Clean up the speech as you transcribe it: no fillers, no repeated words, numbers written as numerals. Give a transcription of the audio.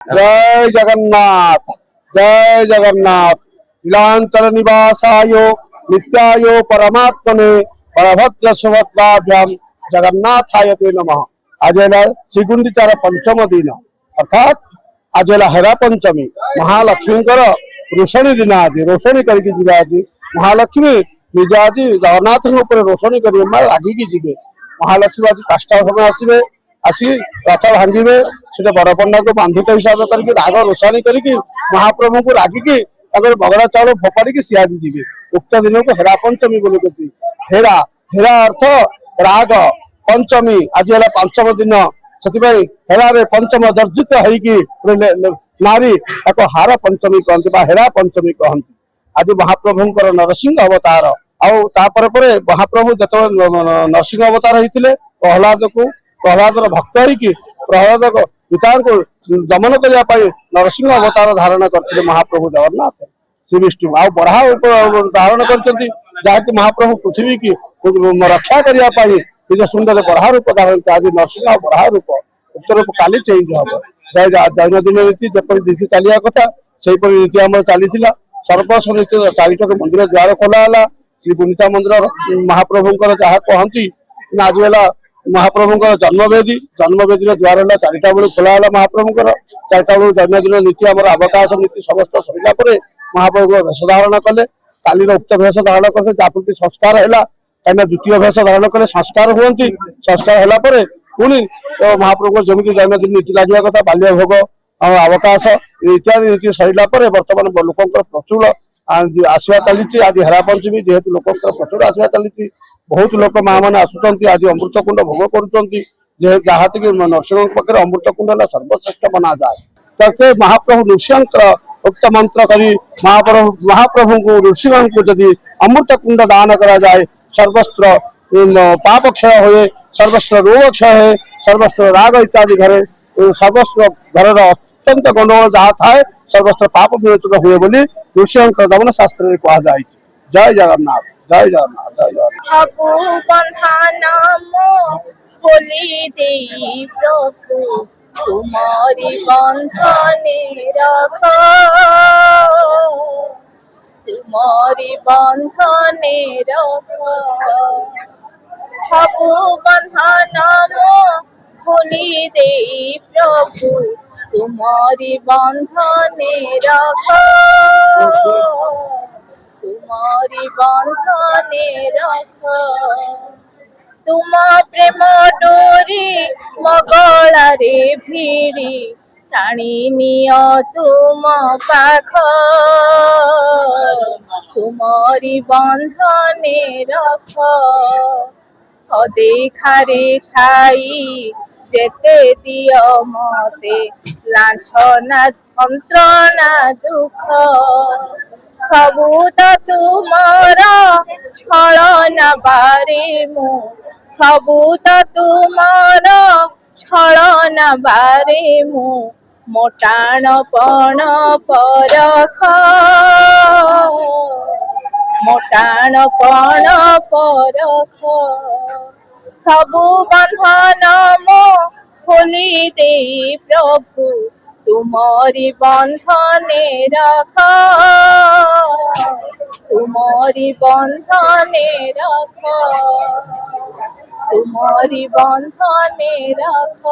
जय जगन्नाथ जय जगन्नाथ नीलांचल निवासाय नित्याय परमात्मने बलभद्र सुभद्राभ्याम जगन्नाथाय ते नमः। आज श्रीगुंडीचार पंचम दिन अर्थात आज हेरा पंचमी महालक्ष्मी रोषणी दिन। आज रोषणी करके आज महालक्ष्मी निज आज जगन्नाथ रोषणी कर लगिकी जी महालक्ष्मी आज 5टा समय आसवे आसी रथ भांगे से बड़पंडा को बांधिक हिसाब करके राग रोषाणी करके महाप्रभु को रागिकी बगड़ा चाउल फोपाड़ी सी आज जी उक्त दिन को हेरा पंचमी बोली कहती। हेरा हेरा अर्थ राग पंचमी आज है 5म दिन से हेरारे पंचम दर्जित होगी नारी ताको हार पंचमी कहते हेरा पंचमी कहती। आज महाप्रभुंकर नरसिंह अवतार आपर महाप्रभु जो नरसिंह अवतार होते प्रहलादर भक्त होगी प्रहलाद पिता को दमन करने नरसिंह अवतार धारण करते महाप्रभु जगन्नाथ श्री विष्णु आ बराह धारण कर महाप्रभु पृथ्वी की रक्षा करने निज सुंदर बराह रूप धारण आज नरसिंह बराह रूप उत्तर रूप काली चेंज हम दैनंदिन रीति जपरी रीति चलिया कथा से रीति आम चली सर्वस्व रीति 4टा मंदिर द्वार खोला श्री गुंडीचा मंदिर महाप्रभुंकर जहाँ कहती आज है महाप्रभुंकर जन्मवेदी द्वार है 4टा बेलू खोला महाप्रभुंकर 4टा बेलू दैनंदिन नीति आम अवकाश नीति समस्त सरला महाप्रभु भेष धारण कले काली उक्त भेष धारण करते जहाँप्रति संस्कार है कहीं द्वितीय भेष धारण कले संस्कार हुए संस्कार है पुणी महाप्रभु जमी दैनंदिन नीति लगे कथा बाल्य भोग अवकाश इत्यादि नीति सरला बर्तमान लोक प्रचुर आसवा चली आज हेरा पंचमी जेहेतु लोक प्रचुर आसवा चली बहुत लोक माँ मैंने आसुँच आज अमृतकुंड भोग करुँच जहाँ नरसिंह पाखे अमृतकुंड है सर्वश्रेष्ठ मना जाए तो महाप्रभु नृसिंह उक्त मंत्र करी महाप्रभु को नृसिंह को जदि अमृतकुंड दान करा जाए सर्वस्त्र पाप क्षय हुए सर्वस्त्र रोग क्षय है सर्वस्त्र राग इत्यादि घरे सर्वस्व घर अत्यंत गंडगोल जहाँ थाए सर्वस्त्र पाप विमोचन हुए बोली नृसिंह दमन शास्त्र में कहा जाए। जय जगन्नाथ जय जगन्नाथ जय जगन्नाथ। तुम्हारी बंधने रख तुम्हारी बंधने रख सबु बंधन खोली दे प्रभु तुम्हारी बंधने रख तुम्हारी बंधने रख तुम प्रेम डोरी मगलारे भिड़ी टाणी निय तुम पाख तुम्हारी बंधने रख अदेखारे थाई जेते दिय मते लांछना यंत्रणा दुख सबू तो तुमर छलना बारे मु सबू तो तुमर छलना बारे मु मोटाणपण परख मोटाणपण परख सबू बंधन मो खोली दे प्रभु तुम्हारी बंधने रख तुम्हारी बंधने रख तुम्हारी बंधने रख।